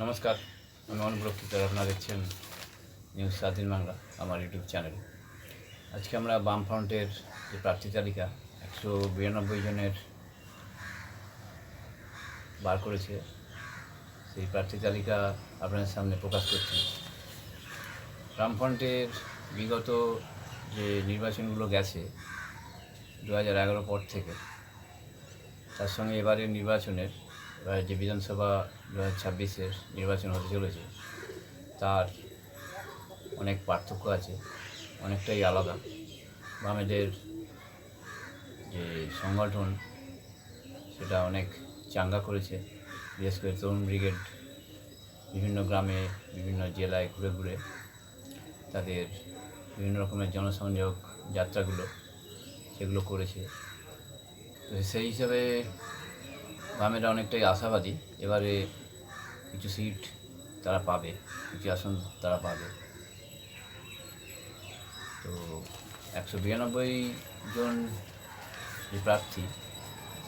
নমস্কার, আমি অনুপ্রক্ষিত। আপনারা দেখছেন নিউজ স্বাধীন বাংলা, আমার ইউটিউব চ্যানেল। আজকে আমরা বামফ্রন্টের যে প্রার্থী তালিকা 192 জনের বার করেছে, সেই প্রার্থী তালিকা আপনাদের সামনে প্রকাশ করছি। বামফ্রন্টের বিগত যে নির্বাচনগুলো গেছে 2011 পর থেকে, তার সঙ্গে এবারের নির্বাচনের যে বিধানসভা 2026-এর নির্বাচন হতে চলেছে, তার অনেক পার্থক্য আছে, অনেকটাই আলাদা। বামেদের যে সংগঠন সেটা অনেক চাঙ্গা করেছে, বিশেষ করে তরুণ ব্রিগেড বিভিন্ন গ্রামে বিভিন্ন জেলায় ঘুরে ঘুরে তাদের বিভিন্ন রকমের জনসংযোগ যাত্রাগুলো সেগুলো করেছে। তো সেই হিসাবে বামেরা অনেকটাই আশাবাদী এবারে কিছু সিট তারা পাবে, কিছু আসন তারা পাবে। তো 192 জন যে প্রার্থী,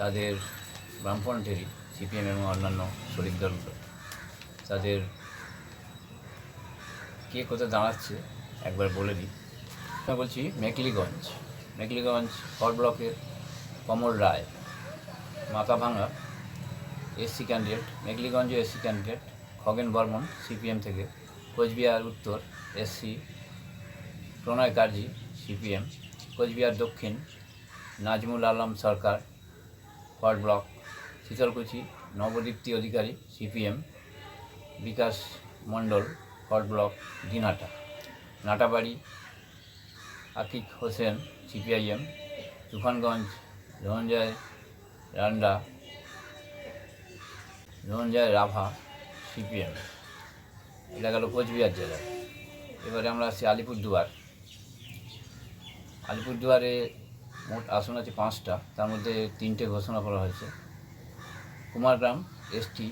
তাদের বামফ্রন্টেরই, সিপিএম এবং অন্যান্য শরিক দলগুলো, তাদের কে কোথায় দাঁড়াচ্ছে একবার বলে দিই। আমি বলছি মেকলিগঞ্জ ফর ব্লকের কমল রায়, মাথাভাঙা এসসি ক্যান্ডিডেট, মেকলিগঞ্জও এসসি ক্যান্ডিডেট খগেন বর্মন সিপিএম থেকে, কোচবিহার উত্তর এসসি প্রণয় কার্জি সিপিএম, কোচবিহার দক্ষিণ নাজমুল আলম সরকার ফর ব্লক, শীতলকুচি নবদীপ্তি অধিকারী সিপিএম, বিকাশ মণ্ডল ফর ব্লক দিনহাটা, নাটাবাড়ি আকিক হোসেন সিপিআইএম, তুফানগঞ্জ ধনঞ্জয় রাভা সিপিএম। এটা গেল কোচবিহার জেলায়। এবারে আমরা আসছি আলিপুরদুয়ারে মোট আসন আছে 5টা, তার মধ্যে 3টে ঘোষণা করা হয়েছে। কুমারগ্রাম এসটি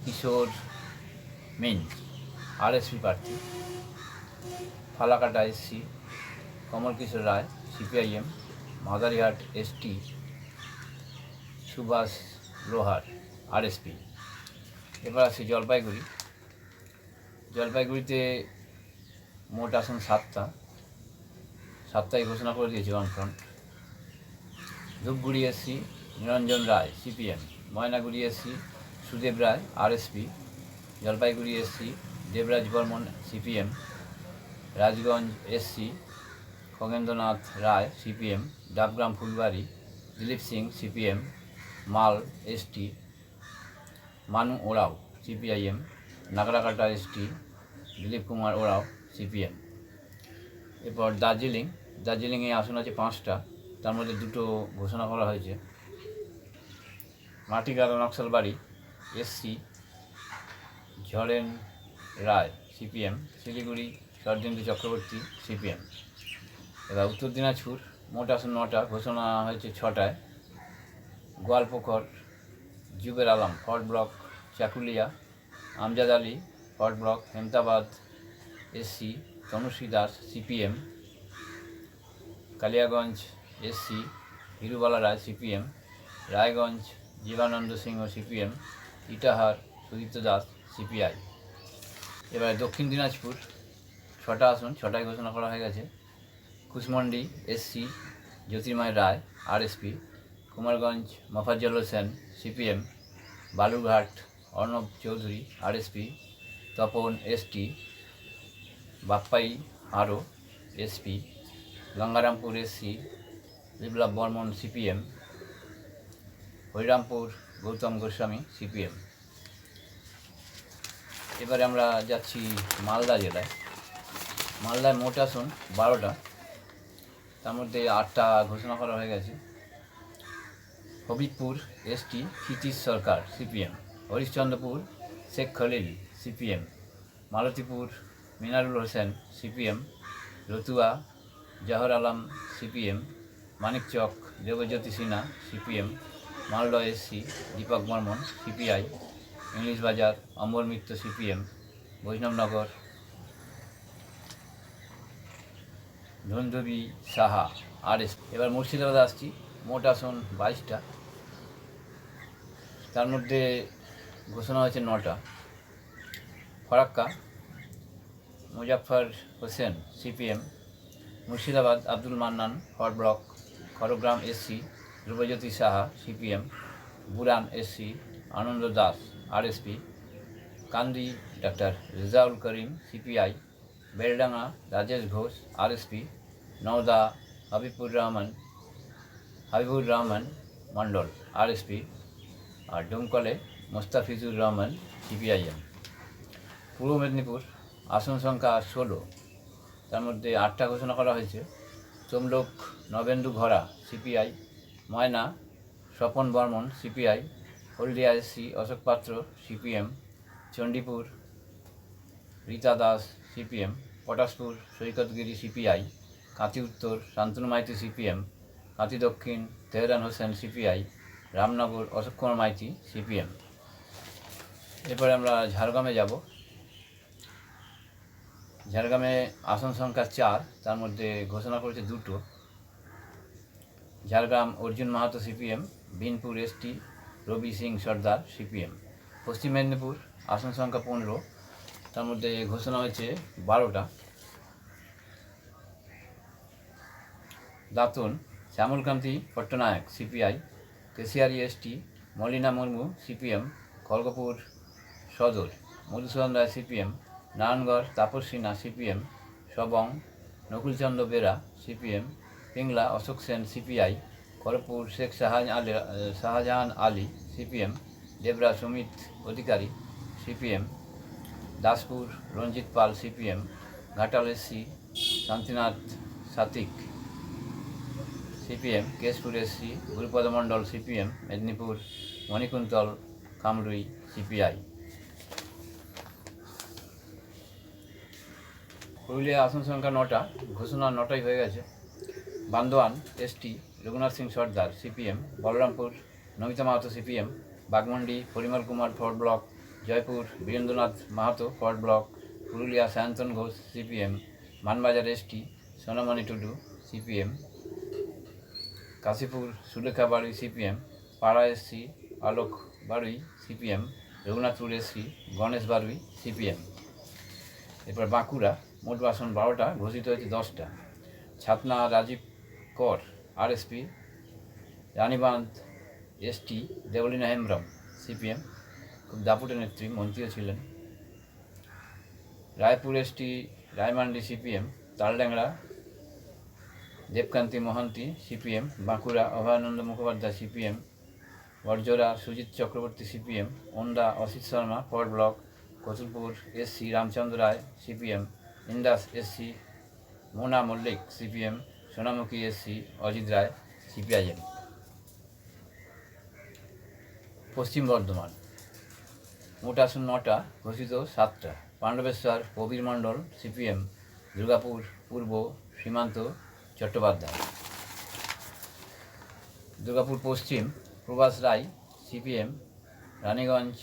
কিশোর মিঞ্জ আরএসপি প্রার্থী, ফালাকাটা এসসি কমল কিশোর রায় সিপিআইএম, মাদারিহাট এসটি সুভাষ লোহার আরএসপি। এবার আসছি জলপাইগুড়িতে মোট আসন 7টাই ঘোষণা করে দিয়েছে বামফ্রন্ট। Dhupguri SC Niranjan Roy CPM, Maynaguri SC Sudeb Roy RSP, Jalpaiguri SC Debraj Barman CPM, Rajganj SC Khagendranath Roy CPM, Dabgram Phulbari Dilip Singh CPM, Mal ST Manu Oraon CPIM, Nagrakata ST Dilip Kumar Oraon CPM. এরপর দার্জিলিংয়ে আসন আছে 5টা, তার মধ্যে 2টো ঘোষণা করা হয়েছে। মাটিগাড়া নকশালবাড়ি এসসি ঝরেন রায় সিপিএম, শিলিগুড়ি শরদিন্দু চক্রবর্তী সিপিএম। এবার উত্তর দিনাজপুর মোট আসন 9টা, ঘোষণা হয়েছে 6টায়। Goalpokhar Zuber Alam Forward Bloc Chakulia, Amjad Ali Forward Bloc Hemtabad SC Tanushree Das CPM, Kaliaganj SC Hirubala Roy CPM, Raiganj Jibananda Singha CPM, Itahar Sudipta Das CPI. এবার দক্ষিণ দিনাজপুর 6টা আসন, 6টায় ঘোষণা করা হয়ে গেছে। Kushmandi SC Jyotirmoy Roy RSP, Kumarganj Mofazzal Hossain CPM, Balurghat Arnab Chowdhury RSP, Tapan ST Bappai RSP, Gangarampur SC Biplab Barman CPM, Hariramp Goutam Goswami CPM. এবারে আমরা যাচ্ছি মালদা জেলায়। মালদায় মোট আসন 12টা, তার মধ্যে 8টা ঘোষণা করা হয়ে গেছে। Habibpur ST Kshitish Sarkar CPM, Harishchandrapur Sheikh Khalil CPM, Malatipur Minarul Hossain CPM, Ratua Jahar Alam CPM, Manikchak Debjyoti Sinha CPM, Malda SC Dipak Barman CPI, English Bazar Amar Mitra CPM, Baishnabnagar Dhandabi Saha RS. এবার মুর্শিদাবাদে আসছি, মোট আসন 22টা, তার মধ্যে ঘোষণা হয়েছে 9টা। Farakka Muzaffar Hossain CPM, Murshidabad Abdul Mannan Forward Bloc, Khargram SC Dhrubajyoti Saha CPM, Burwan SC Ananda Das RSP, Kandi doctor Rezaul Karim CPI, Beldanga Rajesh Ghosh RSP, Nowda Habibur Rahman Mondal RSP, আর ডোমকলে মোস্তাফিজুর রহমান সিপিআইএম। পূর্ব মেদিনীপুর আসন সংখ্যা 16, তার মধ্যে 8টা ঘোষণা করা হয়েছে। Tamluk Nabendu Ghara CPI, Moyna Swapan Barman CPI, Haldia SC Ashok Patra CPM, Chandipur Rita Das CPM, Patashpur Saikatgiri CPI, Kanthi Uttar Santanu Maity CPM, Kanthi Dakshin Tehran Hossain CPI, Ramnagar Ashok Kumar Maity CPM. এরপরে আমরা ঝাড়গ্রামে যাব। ঝাড়গ্রামে আসন সংখ্যা 4, তার মধ্যে ঘোষণা করেছে 2টো। Jhargram Arjun Mahato CPM, Binpur ST Rabi Singh Sardar CPM. Paschim Medinipur আসন সংখ্যা 15, তার মধ্যে ঘোষণা হয়েছে 12টা। Dantan Shyamalkanti Pattanayak CPI, Keshiary ST Malina Murmu CPM, Kharagpur Sadar Madhusudan Roy CPM, Narayangarh Tapas Sinha CPM, Sabang Nakulchandra Bera CPM, Pingla Ashok Sen CPI, Kharagpur Sheikh Shahjahan Ali CPM, Debra Sumit Adhikari CPM, Daspur Ranjit Pal CPM, Ghatal SC Shantinath Satik CPM, Keshpur SC Gurupada Mondal CPM, Medinipur Manikuntal Kamrui CPI. Purulia আসন সংখ্যা 9টা, ঘোষণা 9টাই হয়ে গেছে। Bandwan ST Raghunath Singh Sardar CPM, Balarampur Namita Mahato CPM, Baghmundi Parimal Kumar Forward Bloc, Joypur Birendranath Mahato Forward Bloc, Purulia Sayantan Ghosh CPM, Manbazar ST Sonamoni Tudu CPM, Kashipur Sulekha Baruie CPM, Para SC Alok Baruie CPM, Raghunathpur SC Ganesh Baruie CPM. এরপর বাঁকুড়া মোট আসন 12টা, ঘোষিত হয়েছে 10টা। Chhatna Rajib Kar RSP, Ranibandh ST Deblina Hembram CPM, খুব দাপুটে নেত্রী, মন্ত্রীও ছিলেন। Raipur ST Raimandi CPM, Taldangra Debkanti Mahanti CPM, Bankura Abhayananda Mukhopadhyay CPM, Barjora Sujit Chakraborty CPM, Onda Asit Sharma Forward Bloc, Kotulpur SC Ramchandra Roy CPM, Indas SC Mona Mallick CPM, Sonamukhi SC Ajit Roy CPIM. Paschim Bardhaman মোট আসন 9টা, ঘোষিত 7টা। পাণ্ডবেশ্বর প্রবীর মণ্ডল সিপিএম, দুর্গাপুর পূর্ব সীমান্ত চট্টোপাধ্যায়, দুর্গাপুর পশ্চিম প্রভাস রায় CPM, Raniganj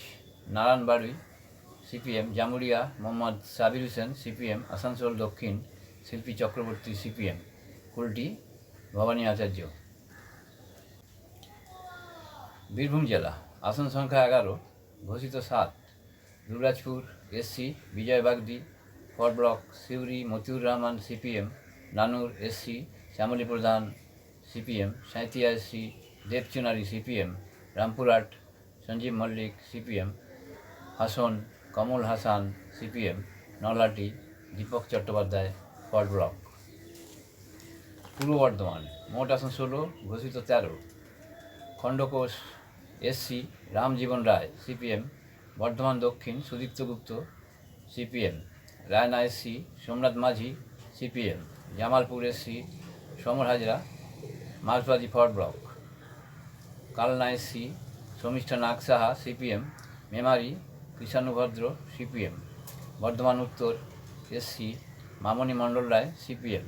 Narayan Baruie CPM, Jamuria Mohammad Sabir Hossain CPM, Asansol Dakshin Shilpi Chakraborty CPM, Kulti Bhabani Acharya. Birbhum জেলা আসন সংখ্যা 11, ঘোষিত 7। Dubrajpur SC Bijoy Bagdi Forward Bloc, Suri Matiur Rahman CPM, Nanoor SC Shyamali Pradhan CPM, Sainthia SC Debchunari CPM, Rampurhat Sanjib Mallick CPM, Hasan Kamal Hasan CPM, Nalhati Dipak Chattopadhyay Forward Bloc. Purba Bardhaman মোট আসন 16, ঘোষিত 13। খণ্ডকোষ এসসি রামজীবন রায় সিপিএম, বর্ধমান দক্ষিণ Sudipta Gupta CPM, Raina SC Somnath Majhi CPM, Jamalpur SC Samar Hazra মার্ক্সবাদী Forward Bloc, Kalna SC Sharmistha Nag Saha CPM, Memari Krishanubhadra CPM, Bardhaman Uttar SC Mamoni Mondal Roy CPM.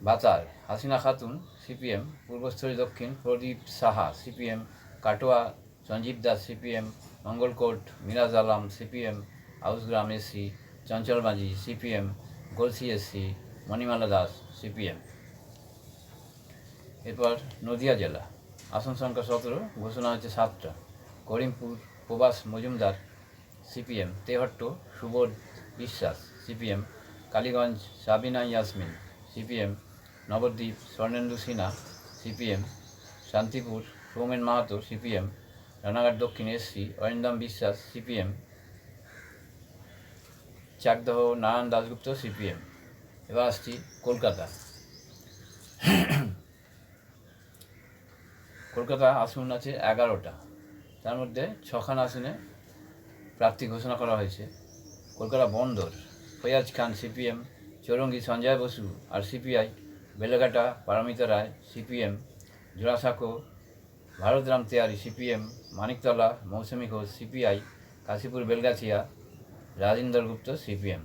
Bhatar Hasina Khatun CPM, Purbasthali Dakshin Pradip Saha CPM, Katwa Sanjib Das CPM, Mangalkot Miraj Alam CPM, Ausgram SC Chanchal Majhi CPM, Galsi SC Manimala Das CPM. এরপর নদিয়া জেলা, আসন সংখ্যা 17, ঘোষণা হচ্ছে 7টা। করিমপুর প্রবাস মজুমদার সিপিএম, তেহট্ট সুবোধ বিশ্বাস CPM, Kaliganj Sabina Yasmin CPM, Nabadwip Swarnendu Sinha CPM, Shantipur Soumen Mahato CPM, Ranaghat দক্ষিণ এসসি অরিন্দম বিশ্বাস সিপিএম, চাকদহ নারায়ণ দাশগুপ্ত সিপিএম। এবার আসছি কলকাতা। কলকাতা আসন আছে 11টা, তার মধ্যে 6খান আসনে প্রার্থী ঘোষণা করা হয়েছে। কলকাতা বন্দর, ফৈয়াজ খান সিপিএম, চৌরঙ্গি সঞ্জয় বসু আর সিপিআই, বেলেঘাটা পারমিতা রায় সিপিএম, জোড়াসাঁকো ভারতরাম তেওয়ারি সিপিএম, মানিকতলা মৌসুমী ঘোষ সিপিআই, কাশীপুর বেলগাছিয়া রাজেন্দর গুপ্ত সিপিএম।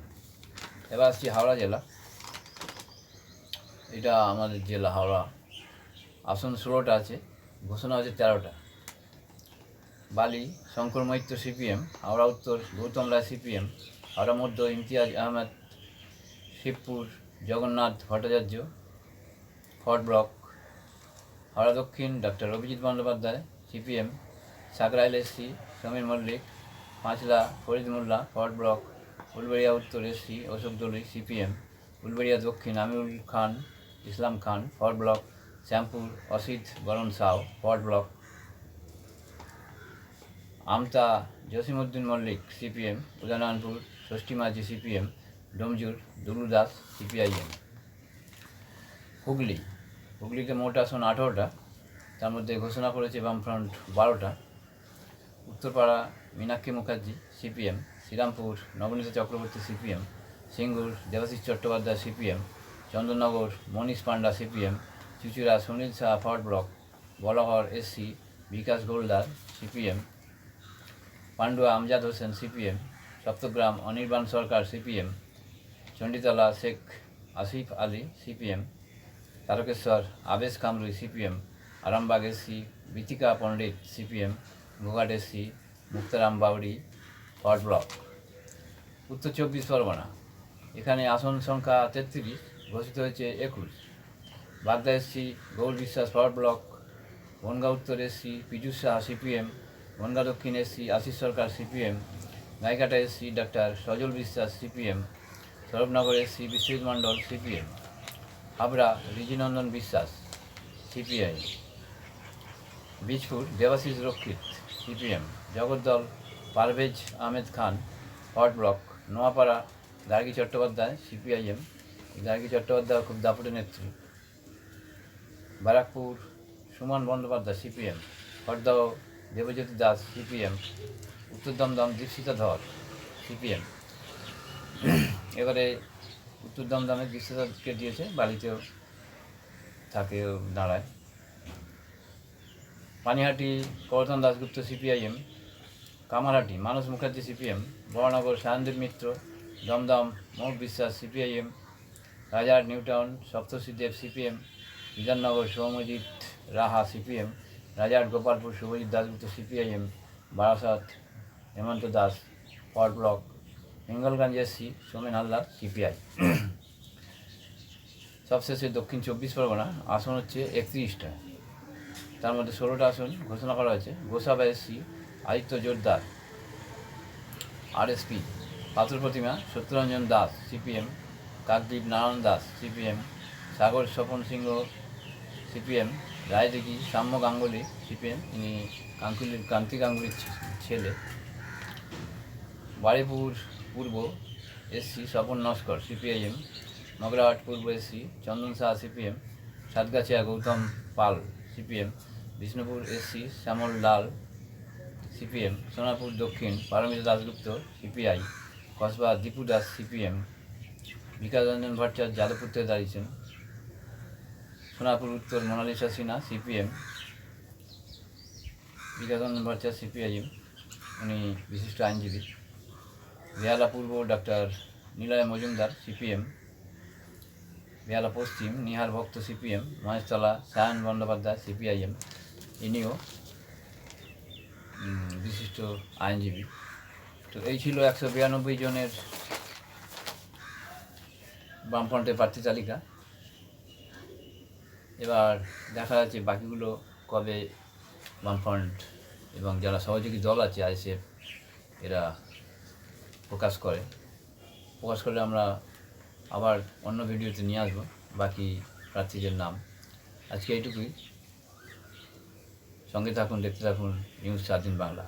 এবার আসছি হাওড়া জেলা। এটা আমাদের জেলা হাওড়া, আসন 16টা আছে, ঘোষণা আছে 13টা। বালি শঙ্কর মৈত্র সিপিএম, হাওড়া উত্তর গৌতম রায় CPM, Howrah Madhya Imtiaz Ahmed, Shibpur Jagannath Bhattacharya Forward Bloc, Howrah Dakshin doctor Abhijit Bandyopadhyay CPM, Sankrail SC Samir Mallick, Panchla Farid Molla Forward Bloc, Uluberia Uttar SC Ashok Doloi CPM, Uluberia Dakshin Amirul Khan Islam Khan Forward Bloc, Shyampur Asit Baran Sau Forward Bloc, Amta Jasimuddin Mallick CPM, Udaynarayanpur Shashthi Majhi CPM, Domjur Dulu Das CPIM. হুগলিতে মোট আসন 18টা, তার মধ্যে ঘোষণা করেছে বামফ্রন্ট 12টা। Uttarpara Meenakshi Mukherjee CPM, Serampore Nabanita Chakraborty CPM, Singur Debashis Chattopadhyay CPM, Chandannagar Manish Panda CPM, চুচুড়া Sunil Shah Forward Bloc, Balagarh SC Bikash Goldar CPM, Pandua Amjad Hossain CPM, Saptagram Anirban Sarkar CPM, Chanditala Sheikh Asif Ali CPM, Tarakeswar Abesh Kamrui CPM, Arambagh SC Bitika Pandit CPM, Goghat SC Muktaram Bauri Forward Bloc. Uttar 24 Pargana, এখানে আসন সংখ্যা 33, ঘোষিত হয়েছে 21। বাগদা এসসি গৌর বিশ্বাস fort Bloc, Bongaon Uttar SC Piyush Saha CPM, Bongaon Dakshin SC Ashis Sarkar CPM, Gaighata SC ডাক্তার Sajal Biswas CPM, Sourabhnagar SC Biswajit Mondal CPM, Habra Rijinandan Biswas CPI, Bijpur Debashis Rakshit CPM, Jagaddal Parvez Ahmed Khan Forward Bloc, Noapara Gargi Chattopadhyay CPIM, Gargi Chattopadhyay খুব দাপুটে নেত্রী, ব্যারাকপুর সুমন বন্দ্যোপাধ্যায় সিপিএম, হরদহ দেবজ্যোতি দাস সিপিএম, উত্তর দমদম দীপশিতা ধর সিপিএম। এবারে উত্তর দমদমে দীপশিতাকে দিয়েছে, বালিতেও থাকে দাঁড়ায়। পানিহাটি করতন দাশগুপ্ত সিপিআইএম, কামারহাটি মানস মুখার্জি সিপিএম, বড়নগর সায়নদীপ মিত্র, দমদম মৌক Biswas CPIM, Rajarhat New Town Saptarshi Deb CPM, Bidhannagar Soumyajit Raha CPM, Rajarhat Gopalpur Subhajit Dasgupta CPIM, Barasat Hemanta Das Forward Bloc, Hingalganj SC Somen Haldar CPI. সবশেষে দক্ষিণ 24 পরগনা, আসন হচ্ছে 31টা, তার মধ্যে 16টা আসন ঘোষণা করা হয়েছে। গোসাবা এসসি আদিত্য জোরদার আরএসপি, পাথর প্রতিমা সত্যরঞ্জন দাস সিপিএম, কাকদ্বীপ নারায়ণ দাস সিপিএম, সাগর স্বপন সিংহ সিপিএম, রায়দিঘি সাম্য গাঙ্গুলি সিপিএম, ইনি কান্তি গাঙ্গুলির ছেলে, বারুইপুর পূর্ব এসসি স্বপন নস্কর সিপিআইএম, মগরাহাট পূর্ব এসসি চন্দন শাহ সিপিএম, সাতগাছিয়া গৌতম পাল সিপিএম, বিষ্ণুপুর এসসি শ্যামল লাল সিপিএম, সোনাপুর দক্ষিণ পারমিতা দাশগুপ্ত সিপিআই, কসবা দীপু দাস সিপিএম, বিকাশ রঞ্জন ভট্টাচার্য যাদবপুর থেকে দাঁড়িয়েছেন, সোনাপুর উত্তর Mona Lisa Sinha CPM, Bikash Ranjan Bhattacharya CPIM, উনি বিশিষ্ট আইনজীবী, বেহালা পূর্ব ডক্টর নিলয় মজুমদার সিপিএম, বেহালা পশ্চিম নিহার ভক্ত সিপিএম, মহেশতলা সায়ন বন্দ্যোপাধ্যায় সিপিআইএম, ইনিও বিশিষ্ট আইনজীবী। তো এই ছিল 192 জনের বামফ্রন্টের প্রার্থী তালিকা। এবার দেখা যাচ্ছে বাকিগুলো কবে বামফ্রন্ট এবং যারা সহযোগী দল আছে আইএসএফ এরা প্রকাশ করলে আমরা আবার অন্য ভিডিওতে নিয়ে আসবো বাকি প্রার্থীদের নাম। আজকে এইটুকুই। সঙ্গে থাকুন, দেখতে থাকুন নিউজ 4 দিন বাংলা।